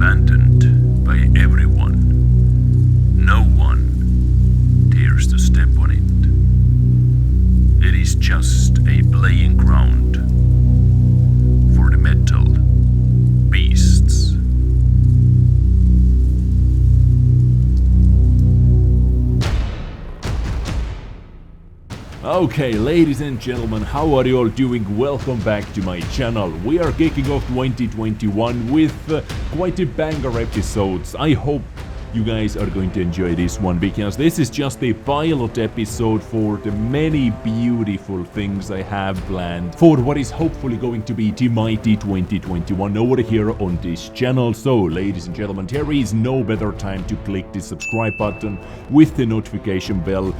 abandoned by everyone. No one dares to step on it. It is just a playing ground for the metal beasts. Okay, ladies and gentlemen, how are you all doing? Welcome back to my channel. We are kicking off 2021 with quite a banger episodes. I hope you guys are going to enjoy this one, because this is just a pilot episode for the many beautiful things I have planned for what is hopefully going to be the mighty 2021 over here on this channel. So, ladies and gentlemen, there is no better time to click the subscribe button with the notification bell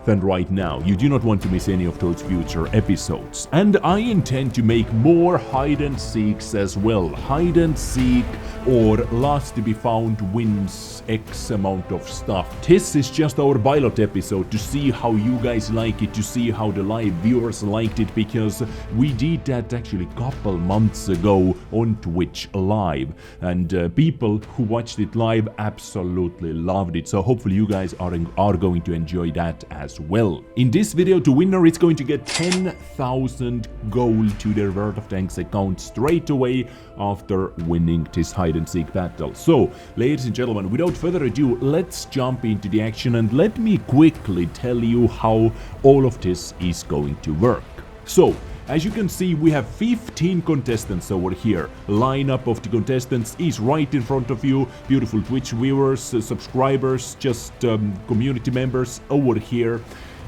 than right now. You do not want to miss any of those future episodes. And I intend to make more hide and seeks as well. Hide and seek or last to be found wins X amount of stuff. This is just our pilot episode to see how you guys like it, to see how the live viewers liked it, because we did that actually a couple months ago on Twitch live, and people who watched it live absolutely loved it. So hopefully you guys are going to enjoy that as well. In this video, the winner is going to get 10,000 gold to their World of Tanks account straight away after winning this hide and seek battle. So, ladies and gentlemen, without further ado, let's jump into the action and let me quickly tell you how all of this is going to work. So, as you can see, we have 15 contestants over here. Lineup of the contestants is right in front of you. Beautiful Twitch viewers, subscribers, just community members over here.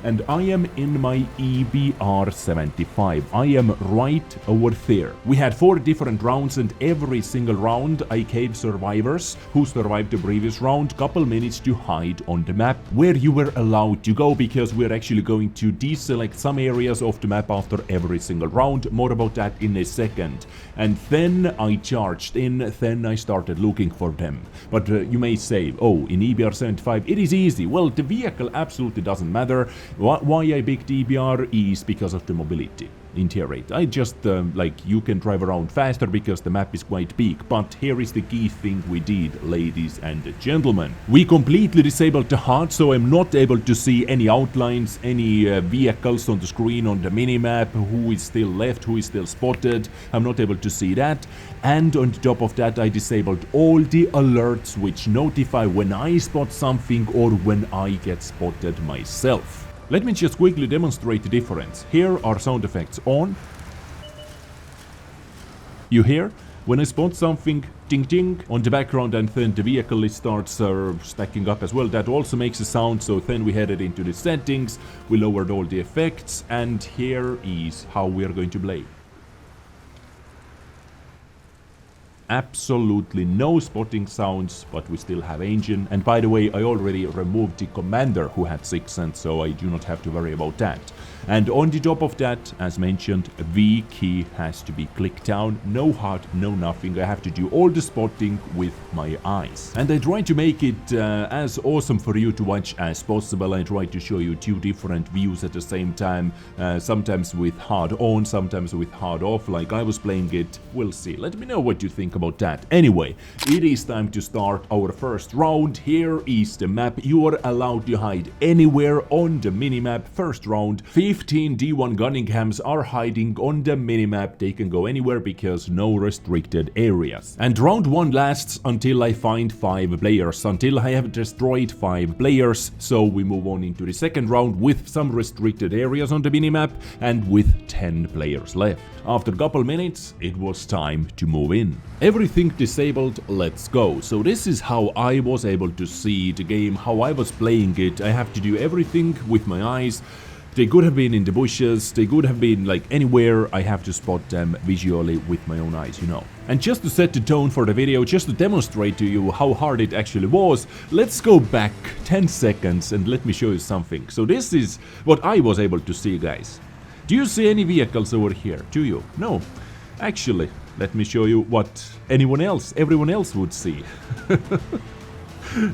And I am in my EBR75. I am right over there. We had 4 different rounds, and every single round I gave survivors who survived the previous round couple minutes to hide on the map where you were allowed to go, because we're actually going to deselect some areas of the map after every single round. More about that in a second. And then I charged in, then I started looking for them. But you may say, oh, in EBR75 it is easy. Well, the vehicle absolutely doesn't matter. Why I picked EBR is because of the mobility. In tier 8, I just you can drive around faster because the map is quite big. But here is the key thing we did, ladies and gentlemen. We completely disabled the HUD, so I'm not able to see any outlines, any vehicles on the screen on the minimap, who is still left, who is still spotted. I'm not able to see that. And on top of that, I disabled all the alerts which notify when I spot something or when I get spotted myself. Let me just quickly demonstrate the difference. Here are sound effects on. You hear? When I spot something, ding ding, on the background, and then the vehicle starts stacking up as well. That also makes a sound, so then we headed into the settings, we lowered all the effects, and here is how we are going to play. Absolutely no spotting sounds, but we still have engine. And by the way, I already removed the commander who had 6 cents, so I do not have to worry about that. And on the top of that, as mentioned, V key has to be clicked down. No HUD, no nothing. I have to do all the spotting with my eyes. And I try to make it as awesome for you to watch as possible. I try to show you 2 different views at the same time, sometimes with HUD on, sometimes with HUD off, like I was playing it. We'll see. Let me know what you think about that. Anyway, it is time to start our first round. Here is the map. You are allowed to hide anywhere on the minimap. First round, 15 D1 Cunninghams are hiding on the minimap. They can go anywhere because no restricted areas. And round 1 lasts until I find 5 players, until I have destroyed 5 players. So we move on into the second round with some restricted areas on the minimap and with 10 players left. After a couple minutes, it was time to move in. Everything disabled, let's go. So this is how I was able to see the game, how I was playing it. I have to do everything with my eyes. They could have been in the bushes, they could have been like anywhere. I have to spot them visually with my own eyes, you know. And just to set the tone for the video, just to demonstrate to you how hard it actually was, let's go back 10 seconds and let me show you something. So this is what I was able to see, guys. Do you see any vehicles over here? Do you? No. Actually, let me show you what everyone else would see.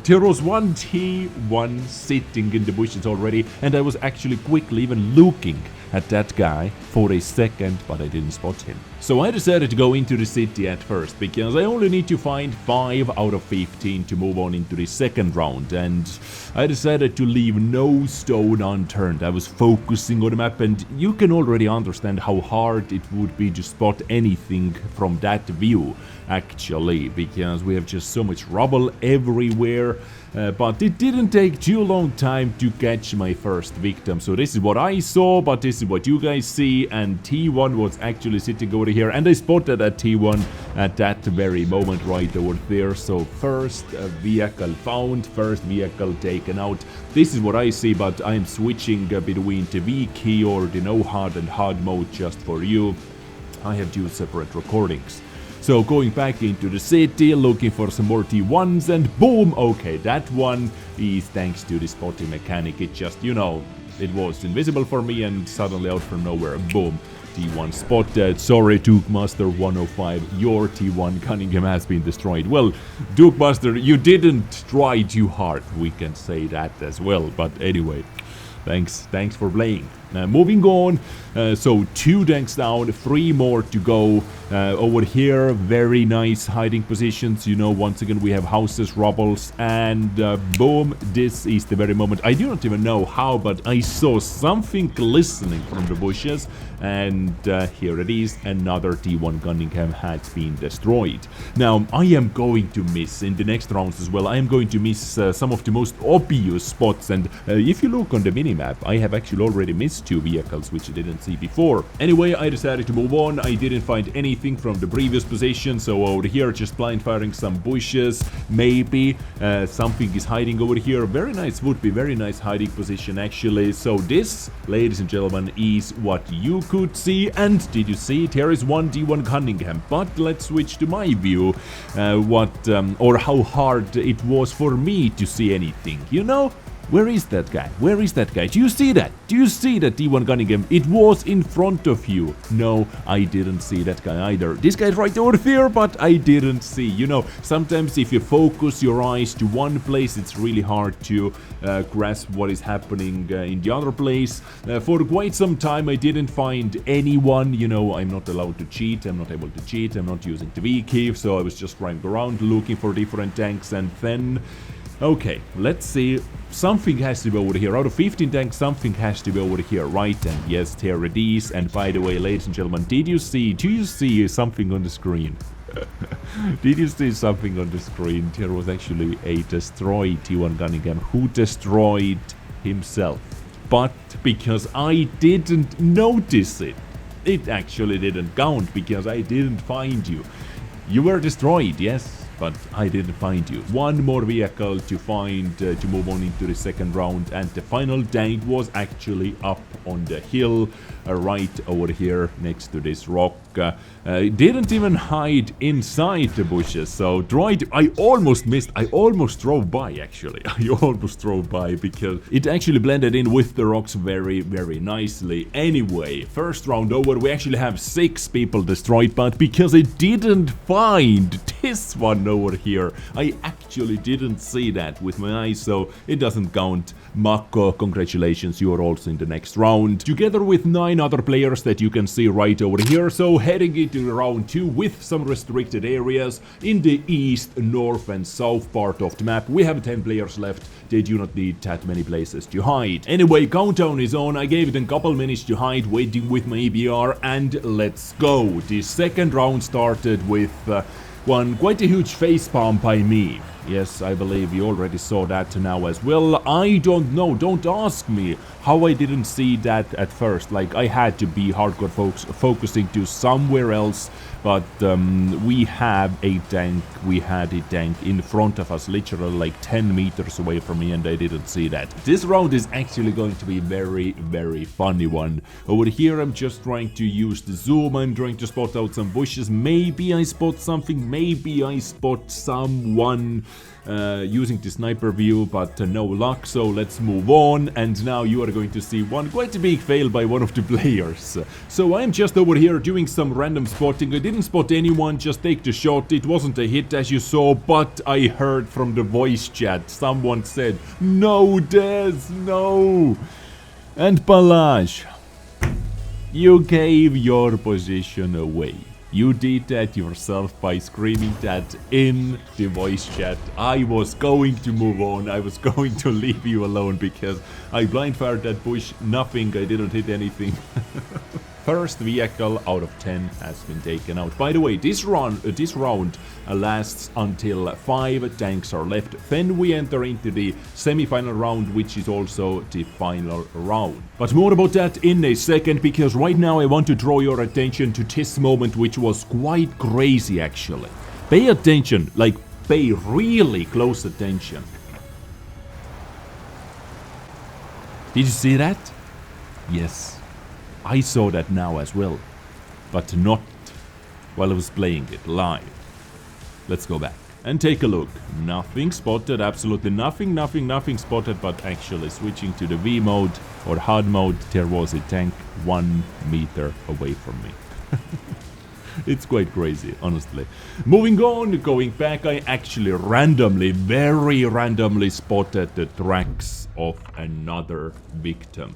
There was one T1 sitting in the bushes already, and I was actually quickly even looking at that guy for a second, but I didn't spot him. So I decided to go into the city at first, because I only need to find 5 out of 15 to move on into the second round, and I decided to leave no stone unturned. I was focusing on the map, and you can already understand how hard it would be to spot anything from that view, actually, because we have just so much rubble everywhere. But it didn't take too long time to catch my first victim. So this is what I saw, but this is what you guys see, and T1 was actually sitting over here, and I spotted that T1 at that very moment right over there. So first vehicle found, first vehicle taken out. This is what I see, but I'm switching between the V key or the no HUD and HUD mode just for you. I have 2 separate recordings. So going back into the city, looking for some more T1s, and boom, okay, that one is thanks to the spotting mechanic. It just, you know, it was invisible for me, and suddenly out from nowhere, boom, T1 spotted. Sorry, Dukemaster 105, your T1 Cunningham has been destroyed. Well, Dukemaster, you didn't try too hard, we can say that as well, but anyway. Thanks for playing. Moving on, so 2 tanks down, 3 more to go. Over here, very nice hiding positions. You know, once again, we have houses, rubbles, and boom, this is the very moment. I do not even know how, but I saw something glistening from the bushes, and here it is. Another T1 Cunningham has been destroyed. Now, I am going to miss in the next rounds as well. I am going to miss some of the most obvious spots, and if you look on the minimap, I have actually already missed 2 vehicles, which I didn't see before. Anyway, I decided to move on. I didn't find anything from the previous position, so over here just blind firing some bushes. Maybe something is hiding over here. Very nice, would be very nice hiding position actually. So this, ladies and gentlemen, is what you could see. And did you see it? Here is one T1 Cunningham. But let's switch to my view. Or how hard it was for me to see anything, you know? Where is that guy? Where is that guy? Do you see that? Do you see that T1 Cunningham? It was in front of you. No, I didn't see that guy either. This guy's right over there, but I didn't see. You know, sometimes if you focus your eyes to one place, it's really hard to grasp what is happening in the other place. For quite some time, I didn't find anyone. You know, I'm not allowed to cheat. I'm not able to cheat. I'm not using the V key, so I was just driving around looking for different tanks, and then... Okay, let's see. Something has to be over here. Out of 15 tanks, something has to be over here, right? And yes, here it is. And by the way, ladies and gentlemen, do you see something on the screen? Did you see something on the screen? There was actually a destroyed T1 Cunningham who destroyed himself. But because I didn't notice it, it actually didn't count because I didn't find you. You were destroyed, yes. But I didn't find you. One more vehicle to find to move on into the second round, and the final tank was actually up on the hill right over here next to this rock. Didn't even hide inside the bushes, so I almost missed. I almost drove by actually. I almost drove by because it actually blended in with the rocks very, very nicely. Anyway, first round over. We actually have 6 people destroyed, but because I didn't find this one over here, I actually didn't see that with my eyes, so it doesn't count. Mako, congratulations, you are also in the next round, together with 9 other players that you can see right over here. So heading into round 2 with some restricted areas in the east, north and south part of the map. We have 10 players left. They do not need that many places to hide. Anyway, countdown is on. I gave it a couple minutes to hide, waiting with my EBR, and let's go. The second round started with quite a huge facepalm by me. Yes, I believe you already saw that now as well. I don't know, don't ask me how I didn't see that at first. Like, I had to be hardcore focusing to somewhere else, but we had a tank in front of us, literally like 10 meters away from me, and I didn't see that. This round is actually going to be very, very funny one. Over here, I'm just trying to use the zoom. I'm trying to spot out some bushes. Maybe I spot something, maybe I spot someone using the sniper view, but no luck, so let's move on. And now you are going to see one quite a big fail by one of the players. So I'm just over here doing some random spotting. I didn't spot anyone, just take the shot. It wasn't a hit as you saw, but I heard from the voice chat someone said, "No, Dez, no!" And Balaj. You gave your position away. You did that yourself by screaming that in the voice chat. I was going to move on. I was going to leave you alone because I blind fired that bush. Nothing. I didn't hit anything. First vehicle out of 10 has been taken out. By the way, this round lasts until 5 tanks are left. Then we enter into the semi-final round, which is also the final round. But more about that in a second, because right now I want to draw your attention to this moment, which was quite crazy actually. Pay attention, like pay really close attention. Did you see that? Yes. I saw that now as well, but not while I was playing it live. Let's go back and take a look. Nothing spotted, absolutely nothing spotted, but actually switching to the V mode or hard mode, there was a tank 1 meter away from me. It's quite crazy, honestly. Moving on, going back, I actually very randomly spotted the tracks of another victim.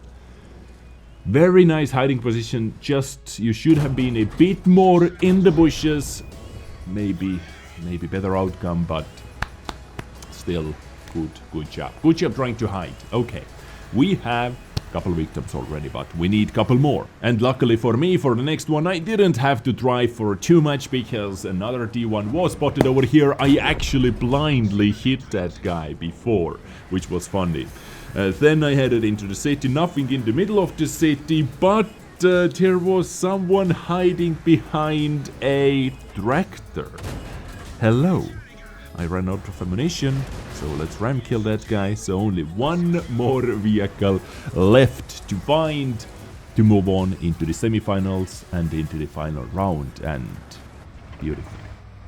Very nice hiding position, just you should have been a bit more in the bushes. Maybe better outcome, but still good job. Good job trying to hide. Okay, we have a couple victims already, but we need a couple more. And luckily for me, for the next one, I didn't have to try for too much because another T1 was spotted over here. I actually blindly hit that guy before, which was funny. Then I headed into the city, nothing in the middle of the city, but there was someone hiding behind a tractor. Hello. I ran out of ammunition, so let's ram kill that guy. So only one more vehicle left to find to move on into the semifinals and into the final round. And beautiful.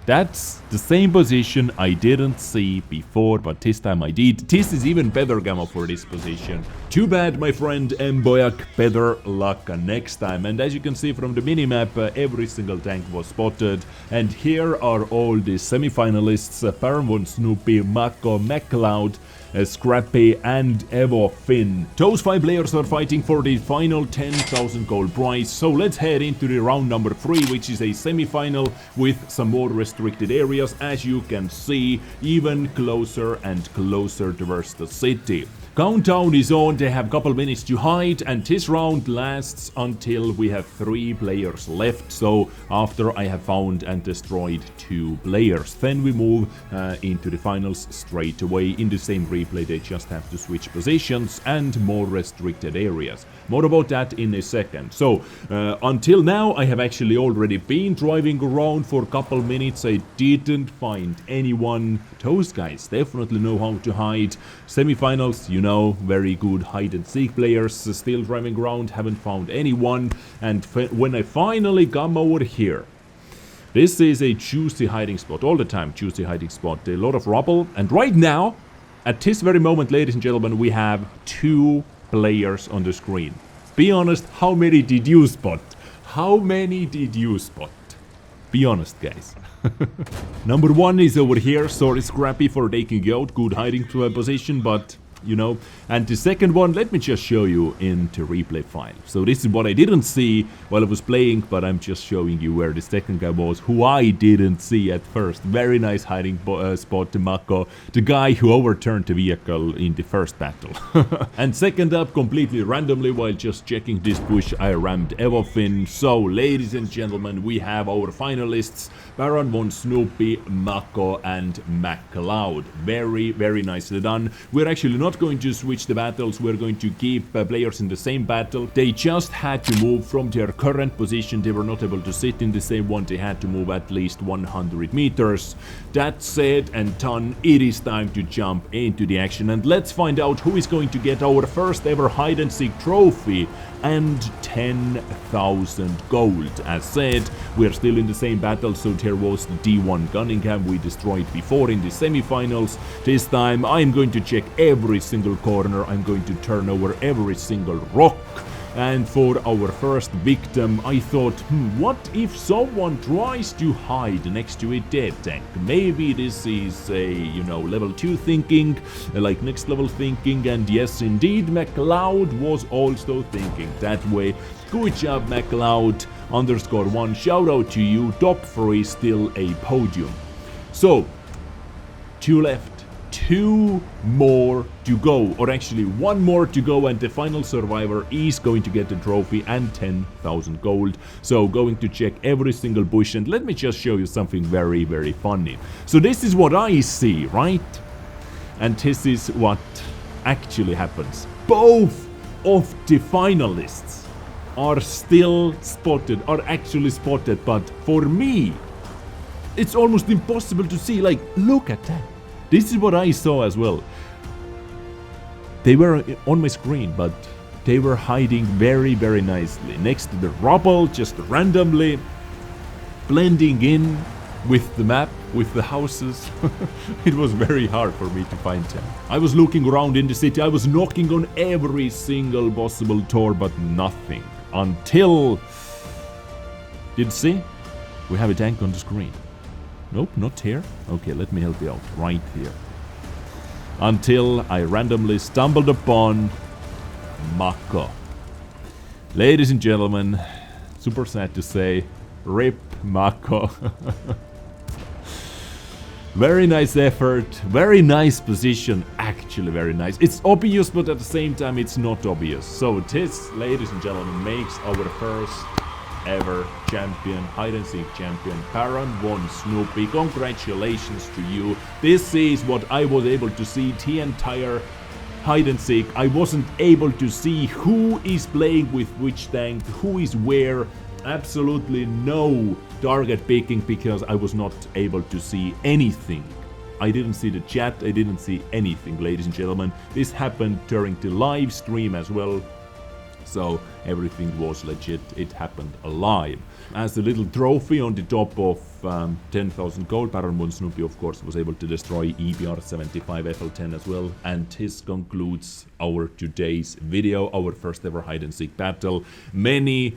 That's the same position I didn't see before, but this time I did. This is even better gamma for this position. Too bad, my friend Mboyak. Better luck next time. And as you can see from the minimap, every single tank was spotted. And here are all the semi-finalists: Paramount, Snoopy, Mako, MacLeod, Scrappy and Evo Finn. Those 5 players are fighting for the final 10,000 gold prize. So let's head into the round number 3, which is a semi-final with some more restricted areas, as you can see, even closer and closer towards the city. Countdown is on, they have a couple minutes to hide, and this round lasts until we have 3 players left. So after I have found and destroyed 2 players, then we move into the finals straight away. In the same replay, they just have to switch positions and more restricted areas. More about that in a second. So until now, I have actually already been driving around for a couple minutes. I didn't find anyone. Those guys definitely know how to hide. Semifinals, you know, very good hide and seek players. Still driving around, haven't found anyone. And when I finally come over here, this is a juicy hiding spot, all the time juicy hiding spot. A lot of rubble, and right now, at this very moment, ladies and gentlemen, we have 2 players on the screen. Be honest, how many did you spot? How many did you spot? Be honest, guys. Number 1 is over here. Sorry, Scrappy, for taking you out. Good hiding position, but you know. And the second one, let me just show you into replay file. So this is what I didn't see while I was playing, but I'm just showing you where the second guy was, who I didn't see at first. Very nice hiding spot, Mako, the guy who overturned the vehicle in the first battle. And second up, completely randomly, while just checking this bush, I rammed Evo Finn. So, ladies and gentlemen, we have our finalists: Baron von Snoopy, Mako, and MacLeod. Very, very nicely done. We're actually not going to switch the battles, we're going to keep players in the same battle. They just had to move from their current position, they were not able to sit in the same one, they had to move at least 100 meters. That said and done, it is time to jump into the action, and let's find out who is going to get our first ever hide and seek trophy and 10,000 gold. As said, we're still in the same battle, so there was the D1 Cunningham we destroyed before in the semifinals. This time I'm going to check every single corner, I'm going to turn over every single rock, And for our first victim, I thought, what if someone tries to hide next to a dead tank? Maybe this is a, level 2 thinking, like next level thinking, and yes, indeed, MacLeod was also thinking that way. Good job, MacLeod, _1, shout out to you, top 3 still a podium. So, 2 left. 2 more to go, or actually 1 more to go, and the final survivor is going to get the trophy and 10,000 gold. So going to check every single bush, and let me just show you something very, very funny. So this is what I see, right? And this is what actually happens. Both of the finalists are still spotted, are actually spotted, but for me, it's almost impossible to see. Like, look at that. This is what I saw as well. They were on my screen, but they were hiding very, very nicely next to the rubble, just randomly blending in with the map, with the houses. It was very hard for me to find them. I was looking around in the city, I was knocking on every single possible door, but nothing. Until... Did you see? We have a tank on the screen. Nope, not here. Okay, let me help you out. Right here. Until I randomly stumbled upon Mako. Ladies and gentlemen, super sad to say, RIP Mako. Very nice effort, very nice position, actually very nice. It's obvious, but at the same time it's not obvious. So this, ladies and gentlemen, makes our first ever champion, hide and seek champion, Baron 1 Snoopy. Congratulations to you. This is what I was able to see the entire hide and seek. I wasn't able to see who is playing with which tank, who is where. Absolutely no target picking because I was not able to see anything. I didn't see the chat, I didn't see anything, ladies and gentlemen. This happened during the live stream as well. So everything was legit, it happened live. As a little trophy on the top of 10,000 gold, Baron 1 Snoopy of course was able to destroy EBR-75 FL10 as well. And this concludes our today's video, our first ever hide and seek battle. Many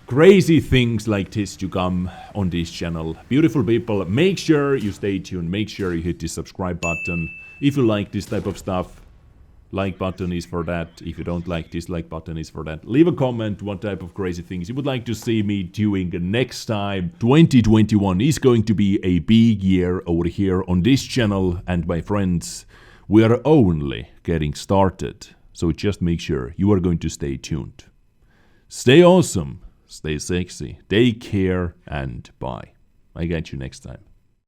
crazy things like this to come on this channel. Beautiful people, make sure you stay tuned, make sure you hit the subscribe button. If you like this type of stuff, like button is for that. If you don't like, dislike button is for that. Leave a comment what type of crazy things you would like to see me doing next time. 2021 is going to be a big year over here on this channel, and my friends, we are only getting started. So just make sure you are going to stay tuned. Stay awesome, stay sexy, take care, and bye. I get you next time.